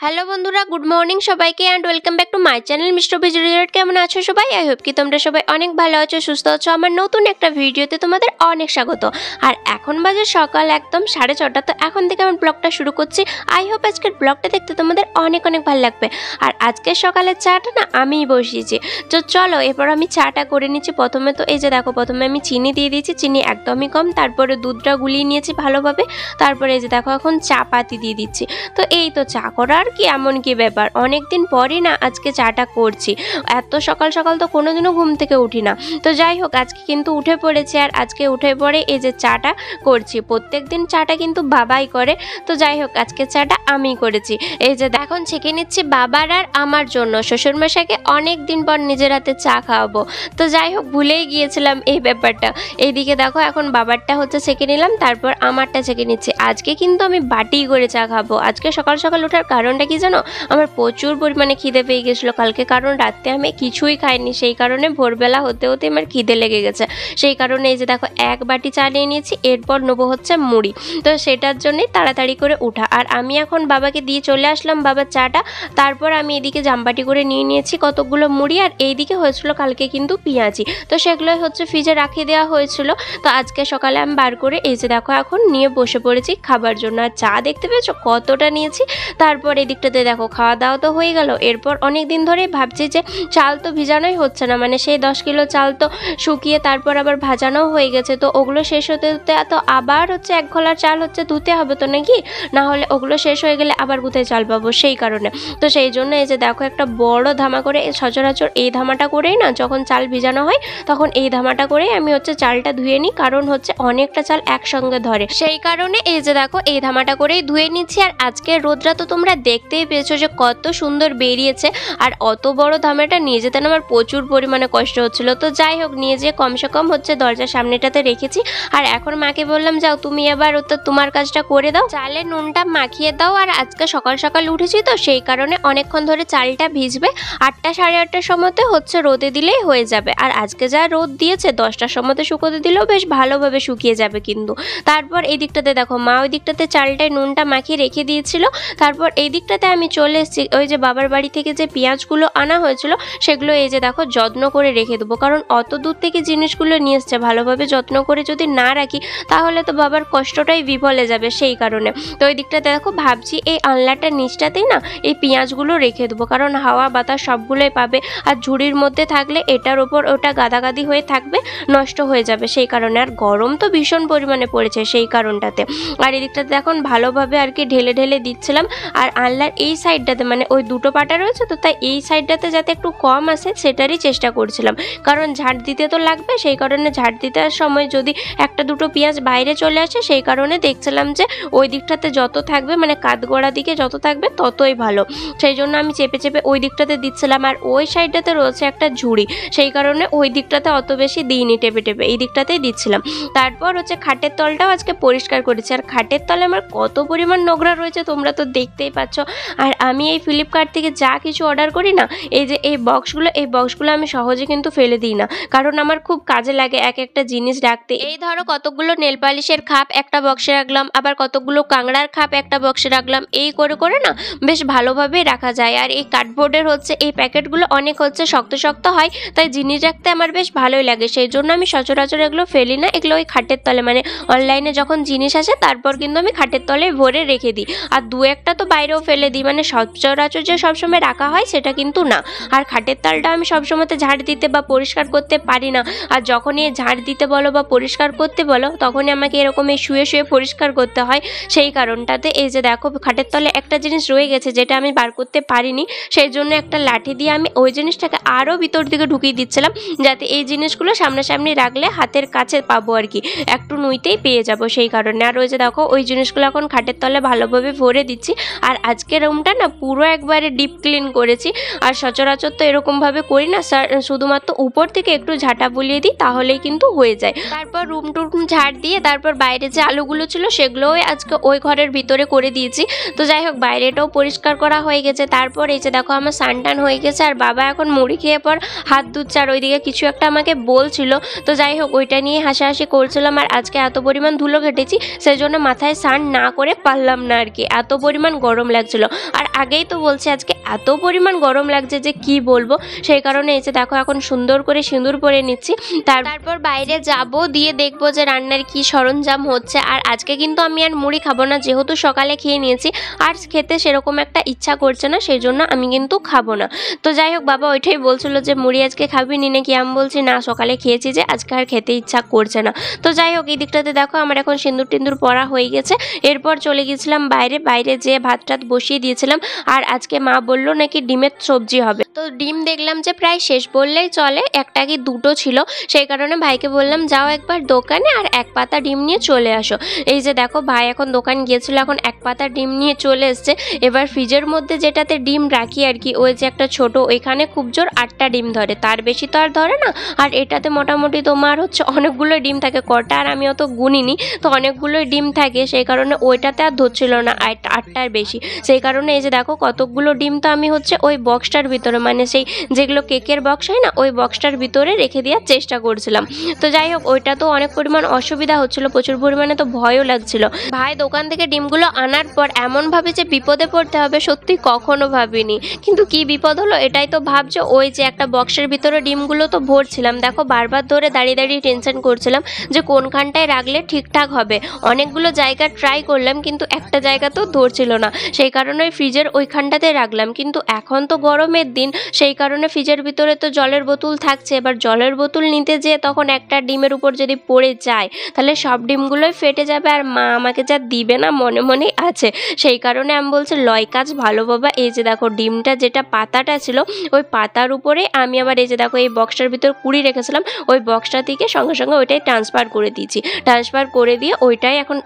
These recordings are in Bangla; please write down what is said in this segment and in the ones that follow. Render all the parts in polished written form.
হ্যালো বন্ধুরা, গুড মর্নিং সবাইকে and welcome back to my channel mister visit. কেমন আছো সবাই? আই হোপ কি তোমরা সবাই অনেক ভালো আছো, সুস্থ আছো। আমার নতুন একটা ভিডিওতে তোমাদের অনেক স্বাগত। আর এখন বাজে সকাল একদম 6:30। তো এখন থেকে আমি ব্লগটা শুরু করছি। আই হোপ আজকের ব্লগটা দেখতে তোমাদের অনেক ভালো লাগবে। আর আজকের সকালের চাটা না আমিই বসিয়েছি। তো চলো এরপর আমি চাটা করে নিচ্ছি। প্রথমে তো এই যে দেখো, প্রথমে আমি চিনি দিয়ে দিয়েছি, চিনি একদমই কম। তারপরে দুধটা গুলিয়ে নিয়েছি ভালোভাবে। তারপরে এই যে দেখো এখন চা পাতি দিয়ে দিচ্ছি। তো এই তো চা করার কি এমন কি ব্যাপার, অনেকদিন পরই না আজকে চাটা করছি। এত সকাল সকাল তো কোনোদিনও ঘুম থেকে উঠি না। তো যাই হোক আজকে কিন্তু উঠে পড়েছি, আর আজকে উঠে পড়ে এই যে চাটা করছি। প্রত্যেক দিন চাটা কিন্তু বাবাই করে, তো যাই হোক আজকে চাটা আমি করেছি। এই যে এখন ছেঁকে নিচ্ছি বাবার আর আমার জন্য। শ্বশুরমশাইকে অনেক দিন পর নিজের হাতে চা খাওয়াবো। তো যাই হোক ভুলেই গিয়েছিলাম এই ব্যাপারটা। এইদিকে দেখো এখন বাবারটা হচ্ছে ছেঁকে নিলাম, তারপর আমারটা ছেঁকে নিচ্ছি। আজকে কিন্তু আমি বাটি করে চা খাবো। আজকে সকাল সকাল ওঠার কারণটা কি জানো, আমার প্রচুর পরিমাণে খিদে পেয়ে গেছিলো কালকে, কারণ রাতে আমি কিছুই খাইনি। সেই কারণে ভোরবেলা হতে হতে আমার খিদে লেগে গেছে। সেই কারণে এই যে দেখো এক বাটি চা নিয়ে নিয়েছি, এরপর নেবো হচ্ছে মুড়ি। তো সেটার জন্যই তাড়াতাড়ি করে উঠা। আর আমি এখন বাবাকে দিয়ে চলে আসলাম বাবার চাটা। তারপর আমি এদিকে জামবাটি করে নিয়ে নিয়েছি কতকগুলো মুড়ি। আর এইদিকে হয়েছিল কালকে কিন্তু পেঁয়াজি, তো সেগুলোই হচ্ছে ফ্রিজে রাখিয়ে দেওয়া হয়েছিল। তো আজকে সকালে আমি বার করে এই যে দেখো এখন নিয়ে বসে পড়েছি খাবার জন্য। আর চা দেখতে পেয়েছো কতটা নিয়েছি। তারপর এদিকটাতে দেখো খাওয়া দাওয়া তো হয়ে গেল। এরপর অনেক দিন ধরেই ভাবছি যে চাল তো ভিজানোই হচ্ছে না, মানে সেই 10 কিলো চাল তো শুকিয়ে তারপর আবার ভাজানোও হয়ে গেছে। তো ওগুলো শেষ হতে হতে তো আবার হচ্ছে 1 ঘোলার চাল হচ্ছে ধুতে হবে তো নাকি, না হলে ওগুলো শেষ হয়ে গেলে আবার কোথায় চাল পাবো, সেই কারণে। তো সেই জন্য এই যে দেখো একটা বড় ধামা করে, সচরাচর এই ধামাটা করেই না যখন চাল ভিজানো হয় তখন এই ধামাটা করেই আমি হচ্ছে চালটা ধুয়ে নিই, কারণ হচ্ছে অনেকটা চাল একসঙ্গে ধরে। সেই কারণে এই যে দেখো এই ধামাটা করেই ধুয়ে নিচ্ছি। আর আজকের রোদটা তো তোমরা দেখতেই পেয়েছো যে কত সুন্দর বেরিয়েছে। আর অত বড় ধামাটা নিয়ে যেতে না আমার প্রচুর পরিমাণে কষ্ট হচ্ছিল। তো যাই হোক নিয়ে যেয়ে কমসে কম হচ্ছে দরজার সামনেটাতে রেখেছি। আর এখন মাকে বললাম যাও তুমি এবার তো তোমার কাজটা করে দাও, চালে নুনটা মাখিয়ে দাও। আর আজকে সকাল সকাল উঠেছি তো সেই কারণে অনেকক্ষণ ধরে চালটা ভিজবে। 8টা সাড়ে 8টার সময়তে হচ্ছে রোদে দিলেই হয়ে যাবে। আর আজকে যা রোদ দিয়েছে 10টার সময়তে শুকোতে দিলেও বেশ ভালোভাবে শুকিয়ে যাবে কিন্তু। তারপর এই দিকটাতে দেখো মা ওই দিকটাতে চালটায় নুনটা মাখিয়ে রেখে দিয়েছিল। তারপর এই দিকটাতে আমি চলে এসেছি। ওই যে বাবার বাড়ি থেকে যে পেঁয়াজগুলো আনা হয়েছিল সেগুলো এই যে দেখো যত্ন করে রেখে দেবো, কারণ অত দূর থেকে জিনিসগুলো নিয়ে এসছে, ভালোভাবে যত্ন করে যদি না রাখি তাহলে তো বাবার কষ্টটাই বিফলে যাবে, সেই কারণে। তো ওই দিকটাতে দেখো ভাবছি এই আনলাটার নিচটাতেই না এই পেঁয়াজগুলো রেখে দেবো, কারণ হাওয়া বাতাস সবগুলোই পাবে। আর ঝুড়ির মধ্যে থাকলে এটার ওপর ওটা গাদাগাদি হয়ে থাকবে, নষ্ট হয়ে যাবে, সেই কারণে। আর গরম তো ভীষণ পরিমাণে পড়েছে সেই কারণটাতে। আর এই দিকটাতে এখন ভালোভাবে আর কি ঢেলে ঢেলে দিচ্ছিলাম। আর আনলার এই সাইডটাতে মানে ওই দুটো পাটা রয়েছে তো, তাই এই সাইডটাতে যাতে একটু কম আসে সেটারই চেষ্টা করছিলাম, কারণ ঝাড় দিতে তো লাগবে। সেই কারণে ঝাড় দিতে সময় যদি একটা দুটো পেঁয়াজ বাইরে চলে আসে, সেই কারণে দেখছিলাম যে ওই দিকটাতে যত থাকবে মানে কাঠগড়া দিকে যত থাকবে ততই ভালো। সেই জন্য আমি চেপে চেপে ওই দিকটাতে দিচ্ছিলাম। আর ওই সাইডটাতে রয়েছে একটা ঝুড়ি, সেই কারণে ওই দিকটাতে অত বেশি দিইনি, টেপে টেপে এই দিকটাতেই দিচ্ছিলাম। তারপর হচ্ছে খাটের তলটাও আজকে পরিষ্কার করেছি। আর খাটের তলে আমার কত পরিমাণ নোংরা রয়েছে তোমরা তো দেখতেই পাচ্ছ। আর আমি এই ফ্লিপকার্ট থেকে যা কিছু অর্ডার করি না, এই যে এই বক্সগুলো আমি সহজে কিন্তু ফেলে দিই না, কারণ আমার খুব কাজে লাগে এক একটা জিনিস রাখতে। এই ধরো কতগুলো নেল পালিশের খাপ একটা বক্সে রাখলাম, আবার কতগুলো কাংড়ার খাপ একটা বক্সে রাখলাম, এই করে করে না বেশ ভালোভাবে রাখা যায়। আর এই কার্ডবোর্ডের হচ্ছে এই প্যাকেটগুলো অনেক হচ্ছে শক্ত শক্ত হয়, তাই জিনিস রাখতে আমার বেশ ভালোই লাগে। সেই জন্য আমি সচরাচর এগুলো ফেলি না, এগুলো ওই খাটের তলে মানে অনলাইনে যখন জিনিস আসে তারপর কিন্তু আমি খাটের তলে ভরে রেখে দিই। আর দু একটা তো বাইরেও ফেলে দিই, মানে সচরাচর যে সবসময় রাখা হয় সেটা কিন্তু না। আর খাটের তলটা আমি সবসময়তে ঝাড় দিতে বা পরিষ্কার করতে পারি না। আর যখনই ঝাড় দিতে বলো বা পরিষ্কার করতে বলো তখনই আমাকে এরকম এই শুয়ে শুয়ে পরিষ্কার করতে হয়। সেই কারণটাতে এই যে দেখো খাটের তলে একটা জিনিস রয়ে গেছে যেটা আমি বার করতে পারিনি, সেই জন্য একটা লাঠি দিয়ে আমি ওই জিনিসটাকে আরও ভিতর দিকে ঢুকিয়ে দিচ্ছিলাম, যাতে এই জিনিসগুলো সামনাসামনি রাখলে হাতের কাছে পাবো আর কি, একটু নুইতেই পেয়ে যাবো, সেই কারণে। আর ওই যে দেখো ওই জিনিসগুলো এখন খাটের তলে ভালোভাবে ভরে দিচ্ছি। আর আজকে রুমটা না পুরো একবারে ডিপ ক্লিন করেছি। আর সচরাচর তো এরকমভাবে করি না, শুধুমাত্র উপর থেকে একটু ঝাঁটা বুলিয়ে দিই তাহলেই কিন্তু হয়ে যায়। তারপর রুম টুম ঝাড় দিয়ে তারপর বাইরে যে আলুগুলো ছিল সেগুলোও আজকে ওই ঘরের ভিতরে করে দিয়েছি। তো যাই হোক বাইরেটাও পরিষ্কার করা হয়ে গেছে। তারপর এই যে দেখো আমার সানটান হয়ে গেছে। আর বাবা এখন মুড়ি খেয়ে পর হাত ধুচ্ছে, আর ওইদিকে কিছু একটা আমাকে বলছিল। তো যাই হোক ওইটা নিয়ে হাসাহাসি করছিলাম। আর আজকে এত পরিমাণ ধুলো ঘেটেছি সেই জন্য মাথায় স্নান না করে পারলাম না আর কি, এত পরিমাণ গরম লাগছে। হচ্ছিল। আর আগেই তো বলছি আজকে এত পরিমাণ গরম লাগছে যে কি বলবো, সেই কারণে এই যে দেখো এখন সুন্দর করে সিঁদুর পরে নিচ্ছি। তারপর বাইরে যাব, দিয়ে দেখবো যে রান্নার কি সরঞ্জাম হচ্ছে। আর আজকে কিন্তু আমি আর মুড়ি খাবো না, যেহেতু সকালে খেয়ে নিয়েছি আর খেতে সেরকম একটা ইচ্ছা করছে না, সেই জন্য আমি কিন্তু খাবো না। তো যাই হোক, বাবা ওইটাই বলছিল যে মুড়ি আজকে খাবি নি নাকি, আমি বলছি না সকালে খেয়েছি যে আজকে আর খেতে ইচ্ছা করছে না। তো যাই হোক, এই দিকটাতে দেখো আমার এখন সিঁদুর টিন্দুর পরা হয়ে গেছে। এরপর চলে গেছিলাম বাইরে যেয়ে ভাত টাত বসিয়ে দিয়েছিলাম। আর আজকে মা বললো নাকি ডিমের সবজি হবে, তো ডিম দেখলাম যে প্রায় শেষ বললেই চলে, একটা কি দুটো ছিল, সেই কারণে ভাইকে বললাম যাও একবার দোকানে আর এক পাতা ডিম নিয়ে চলে আসো। এই যে দেখো ভাই এখন দোকান গিয়েছিল, এখন এক পাতা ডিম নিয়ে চলে এসছে। এবার ফ্রিজের মধ্যে যেটাতে ডিম রাখি আর কি, ওই যে একটা ছোট, ওইখানে খুব জোর 8টা ডিম ধরে, তার বেশি তো আর ধরে না। আর এটাতে মোটামুটি তোমার হচ্ছে অনেকগুলো ডিম থাকে, কটা আর আমি অত গুনিনি, তো অনেকগুলোই ডিম থাকে, সেই কারণে ওইটাতে আর ধরছিল না 8টার বেশি। সেই কারণে এই যে দেখো কতকগুলো ডিম তো আমি হচ্ছে ওই বক্সটার ভিতরে, মানে সেই যেগুলো কেকের বক্স হয় না, ওই বক্সটার ভিতরে রেখে দেওয়ার চেষ্টা করছিলাম। তো যাই হোক, ওইটা তো অনেক পরিমাণ অসুবিধা হচ্ছিল, প্রচুর পরিমাণে তো ভয়ও লাগছিল। ভাই দোকান থেকে ডিমগুলো আনার পর এমনভাবে যে বিপদে পড়তে হবে সত্যি কখনো ভাবিনি, কিন্তু কি বিপদ হলো এটাই তো ভাবছো। ওই যে একটা বক্সের ভিতরে ডিমগুলো তো ভরছিলাম, দেখো বারবার ধরে দাঁড়িয়ে টেনশন করছিলাম যে কোনখানটায় রাখলে ঠিকঠাক হবে। অনেকগুলো জায়গা ট্রাই করলাম কিন্তু একটা জায়গা তো ধরছিল না, সেই কারণে ফ্রিজের ওইখানটাতে রাখলাম। কিন্তু এখন তো গরমের দিন, সেই কারণে ফ্রিজের ভিতরে তো জলের বোতল থাকছে। এবার জলের বোতল নিতে যেয়ে তখন একটা ডিমের উপর যদি পড়ে যায় তাহলে সব ডিমগুলোই ফেটে যাবে, আর মা আমাকে যা দিবে না মনে মনেই আছে। সেই কারণে আমি বলছি লয় কাজ ভালো বাবা। এই যে দেখো ডিমটা যেটা পাতাটা ছিল ওই পাতার উপরে আমি আবার এই যে দেখো এই বক্সটার ভিতর কুড়ি রেখেছিলাম, ওই বক্সটা থেকে সঙ্গে সঙ্গে ওইটাই ট্রান্সফার করে দিয়েছি। ট্রান্সফার করে দিয়ে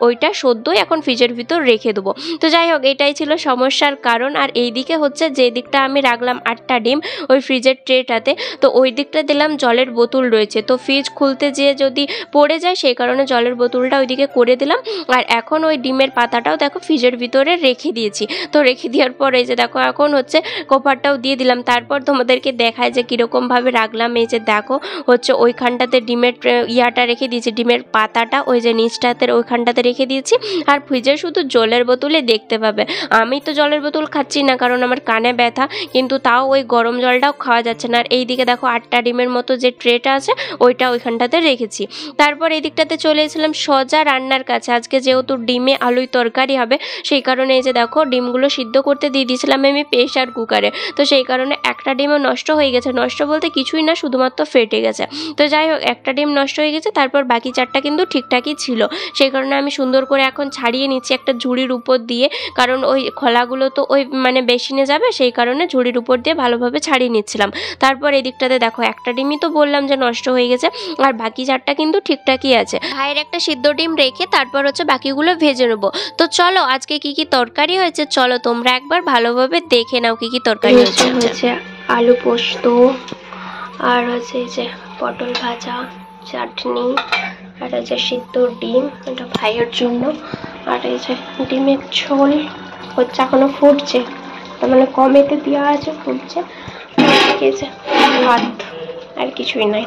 ওইটা সদ্যই এখন ফ্রিজের ভিতর রেখে দেবো। তো যাই হোক, এটাই ছিল সমস্যার কারণ। আর এই দিকে হচ্ছে যে দিকটা আমি রাখলাম 8টা ডিম ওই ফ্রিজের ট্রেটাতে, তো ওই দিকটা দিলাম জলের বোতল রয়েছে, তো ফ্রিজ খুলতে যেয়ে যদি পড়ে যায় সেই কারণে জলের বোতলটা ওইদিকে করে দিলাম। আর এখন ওই ডিমের পাতাটাও দেখো ফ্রিজের ভিতরে রেখে দিয়েছি। তো রেখে দেওয়ার পর এই যে দেখো এখন হচ্ছে কভারটাও দিয়ে দিলাম। তারপর তোমাদেরকে দেখায় যে কীরকমভাবে রাখলাম। এই যে দেখো হচ্ছে ওইখানটাতে ডিমের ইয়াটা রেখে দিয়েছি, ডিমের পাতাটা ওই যে নিচটাতে ওইখানটাতে রেখে দিয়েছি। আর ফ্রিজে শুধু জলের বোতলে দেখতে পাবে। আমি তো জলের বোতল খাচ্ছি না কারণ আমার কানে ব্যথা, কিন্তু তাও ওই গরম জলটাও খাওয়া যাচ্ছে না। আর এই দিকে দেখো 8টা ডিমের মতো যে ট্রেটা আছে ওইটা ওইখানটাতে রেখেছি। তারপর এই দিকটাতে চলে এসেছিলাম সোজা রান্নার কাছে। আজকে যেহেতু ডিমে আলুই তরকারি হবে সেই কারণে এই যে দেখো ডিমগুলো সিদ্ধ করতে দিয়ে দিয়েছিলাম আমি প্রেশার কুকারে। তো সেই কারণে একটা ডিমও নষ্ট হয়ে গেছে, নষ্ট বলতে কিছুই না, শুধুমাত্র ফেটে গেছে। তো যাই হোক, একটা ডিম নষ্ট হয়ে গেছে, তারপর বাকি 4টা কিন্তু ঠিকঠাকই ছিল। সেই কারণে আমি সুন্দর করে এখন ছাড়িয়ে নিচ্ছি একটা ঝুড়ির উপর দিয়ে, কারণ ওই খোলাগুলো তো ওই মানে বেসিনে যাবে, সেই কারণে ঝুড়ির উপর দিয়ে ভালোভাবে ছাড়িয়ে নিচ্ছিলাম। তারপর এই দিকটাতে দেখো একটা ডিমই তো বললাম যে নষ্ট হয়ে গেছে, আর বাকি 4টা কিন্তু ঠিকঠাকই আছে। ভাইয়ের একটা সিদ্ধ ডিম রেখে তারপর হচ্ছে বাকিগুলো ভেজে নেবো। তো চলো আজকে কি কি তরকারি হয়েছে চলো তোমরা একবার ভালোভাবে দেখে নাও কি কি তরকারি হয়েছে। আলু পোস্ত, আর হচ্ছে এই যে পটল ভাজা, চাটনি, আর এই যে সিদ্ধ ডিম, এটা ভাইয়ের জন্য। আর এই যে ডিমের ঝোল হচ্ছে, এখনো ফুটছে, তার মানে কমেতে দেওয়া আছে, ফুটছে। এই যে ভাত, আর কিছুই নাই।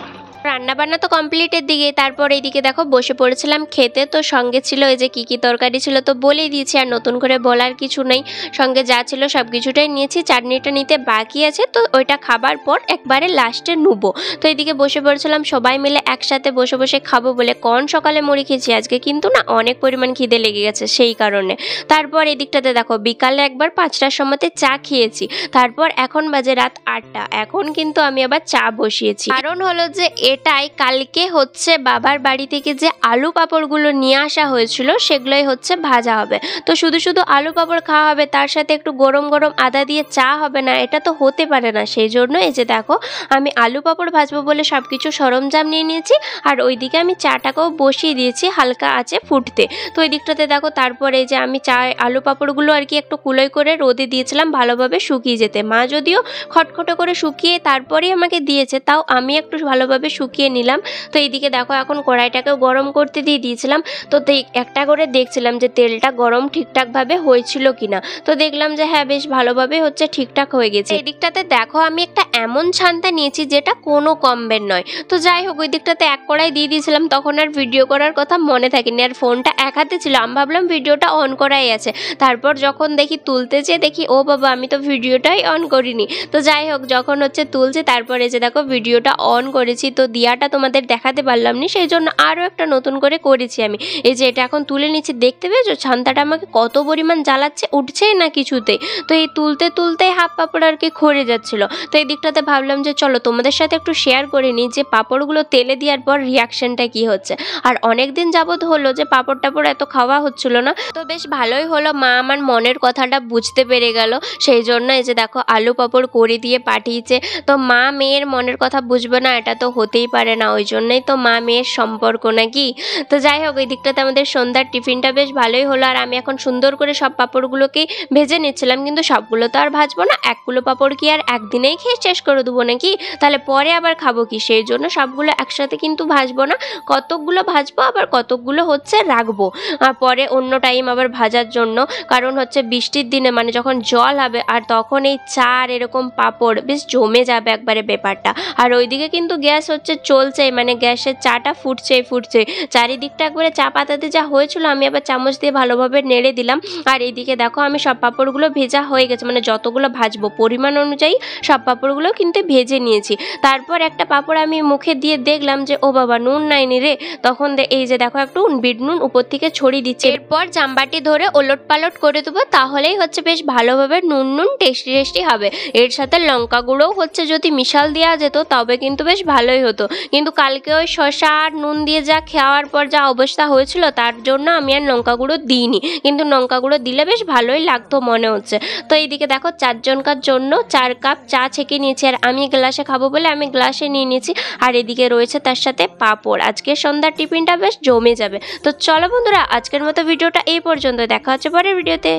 রান্নাবান্না তো কমপ্লিটের দিকে। তারপর এইদিকে দেখো বসে পড়েছিলাম খেতে। তো সঙ্গে ছিল এই যে কী তরকারি ছিল তো বলেই দিয়েছি, আর নতুন করে বলার কিছু নেই। সঙ্গে যা ছিল সব কিছুটাই নিয়েছি, চাটনিটা নিতে বাকি আছে, তো ওইটা খাবার পর একবারে লাস্টে নুবো। তো এইদিকে বসে পড়েছিলাম সবাই মিলে একসাথে বসে বসে খাবো বলে। কোন সকালে মুড়ি খেয়েছি, আজকে কিন্তু না অনেক পরিমাণ খিদে লেগে গেছে সেই কারণে। তারপর এদিকটাতে দেখো বিকালে একবার 5টার সময়তে চা খেয়েছি। তারপর এখন বাজে রাত 8টা, এখন কিন্তু আমি আবার চা বসিয়েছি। কারণ হলো যে এটাই কালকে হচ্ছে বাবার বাড়ি থেকে যে আলু পাঁপড়গুলো নিয়ে আসা হয়েছিল সেগুলোই হচ্ছে ভাজা হবে। তো শুধু শুধু আলু পাঁপড় খাওয়া হবে, তার সাথে একটু গরম গরম আদা দিয়ে চা হবে না, এটা তো হতে পারে না। সেই জন্য এই যে দেখো আমি আলু পাঁপড় ভাজবো বলে সব কিছু সরঞ্জাম নিয়ে নিয়েছি। আর ওইদিকে আমি চাটাকেও বসিয়ে দিয়েছি হালকা আছে ফুটতে। তো ওই দিকটাতে দেখো তারপরে এই যে আমি চা আলু পাঁপড়গুলো আর কি একটু কুলোই করে রোদে দিয়েছিলাম ভালোভাবে শুকিয়ে যেতে। মা যদিও খটখটে করে শুকিয়ে তারপরেই আমাকে দিয়েছে, তাও আমি একটু ভালোভাবে শুকিয়ে নিলাম। তো এইদিকে দেখো এখন কড়াইটাকেও গরম করতে দিয়ে দিয়েছিলাম। তো একটা করে দেখছিলাম যে তেলটা গরম ঠিকঠাকভাবে হয়েছিল কিনা। তো দেখলাম যে হ্যাঁ বেশ ভালোভাবে হচ্ছে, ঠিকঠাক হয়ে গেছে। এই দিকটাতে দেখো আমি একটা এমন ছান্তা নিয়েছি যেটা কোনো কমবের নয়। তো যাই হোক ওই দিকটাতে এক কড়াই দিয়ে দিয়েছিলাম, তখন আর ভিডিও করার কথা মনে থাকেনি, আর ফোনটা এক হাতে ছিল। আমি ভাবলাম ভিডিওটা অন করাই আছে, তারপর যখন দেখি তুলতে যেয়ে দেখি ও বাবা আমি তো ভিডিওটাই অন করিনি। তো যাই হোক যখন হচ্ছে তুলছে তারপরে যে দেখো ভিডিওটা অন করেছি, তো দিয়াটা তোমাদের দেখাতে পারলাম না, সেই জন্য আরও একটা নতুন করে করেছি আমি। এই যে এটা এখন তুলে নিচ্ছি, দেখতে পেয়েছো ছান্তাটা আমাকে কত পরিমাণ জ্বালাচ্ছে, উঠছেই না কিছুতে। তো এই তুলতে তুলতেই হাফ পাপড় আর কি খড়ে যাচ্ছিলো। তো এই দিকটাতে ভাবলাম যে চলো তোমাদের সাথে একটু শেয়ার করে নিই যে পাপড়গুলো তেলে দেওয়ার পর রিয়াকশনটা কি হচ্ছে। আর অনেক দিন যাবৎ হলো যে পাপড় টাপড় এত খাওয়া হচ্ছিল না, তো বেশ ভালোই হলো, মা আমার মনের কথাটা বুঝতে পেরে গেল, সেই জন্য এই যে দেখো আলু পাপড় করে দিয়ে পাঠিয়েছে। তো মা মেয়ের মনের কথা বুঝবে না এটা তো হতেই পারে না, ওই জন্যই তো মা মেয়ের সম্পর্ক নাকি। তো যাই হোক এই দিকটাতে আমাদের সন্ধ্যার টিফিনটা বেশ ভালোই হলো। আর আমি এখন সুন্দর করে সব পাপড়গুলোকেই ভেজে নিচ্ছিলাম, কিন্তু সবগুলো তো আর ভাজবো না, এক কিলো পাপড় কি আর একদিনেই খেয়ে শেষ করে দেবো নাকি, তাহলে পরে আবার খাবো কি, সেই জন্য সবগুলো একসাথে কিন্তু ভাজবো না, কতকগুলো ভাজবো আবার কতকগুলো হচ্ছে রাখবো পরে অন্য টাইম আবার ভাজার জন্য। কারণ হচ্ছে বৃষ্টির দিনে মানে যখন জল হবে আর তখন এই চা আর এরকম পাপড় বেশ জমে যাবে একবারে ব্যাপারটা। আর ওইদিকে কিন্তু গ্যাস হচ্ছে চলছে, মানে গ্যাসের চাটা ফুটছে, চারিদিকটা একবারে চা পাতাতে যা হয়েছিল আমি আবার চামচ দিয়ে ভালোভাবে নেড়ে দিলাম। আর এইদিকে দেখো আমি সব পাপড়গুলো ভেজা হয়ে গেছে, মানে যতগুলো ভাজবো পরিমাণ অনুযায়ী সব পাপড়গুলো কিন্তু ভেজে নিয়েছি। তারপর একটা পাপড় আমি মুখে দিয়ে দেখলাম যে ও বাবা নুন নাইনি রে, তখন এই যে দেখো একটু বিট নুন উপর থেকে ছড়িয়ে দিচ্ছে। এরপর জামবাটি ধরে ওলট পালট করে দেবো, তাহলেই হচ্ছে বেশ ভালোভাবে নুন টেস্টি হবে। এর সাথে লঙ্কা গুঁড়োও হচ্ছে যদি মিশাল দেওয়া যেত তবে কিন্তু বেশ ভালোই হতো, কিন্তু কালকে ওই শসা আর নুন দিয়ে যা খাওয়ার পর যা অবস্থা হয়েছিল তার জন্য আমি আর লঙ্কা গুঁড়ো দিইনি, কিন্তু লঙ্কা গুঁড়ো দিলে বেশ ভালোই লাগতো মনে হচ্ছে। তো এইদিকে দেখো 4 জনকার জন্য 4 কাপ চা ছেঁকে নিয়েছি, আর আমি গ্লাসে খাবো বলে আমি গ্লাসে নিয়ে নিয়েছি। আর এদিকে রয়েছে তার সাথে পাঁপড়, আজকে সন্ধ্যার টিফিনটা বেশ জমে যাবে। তো চলো বন্ধুরা আজকের মতো ভিডিওটা এই পর্যন্ত, দেখা হচ্ছে পরের ভিডিওতে।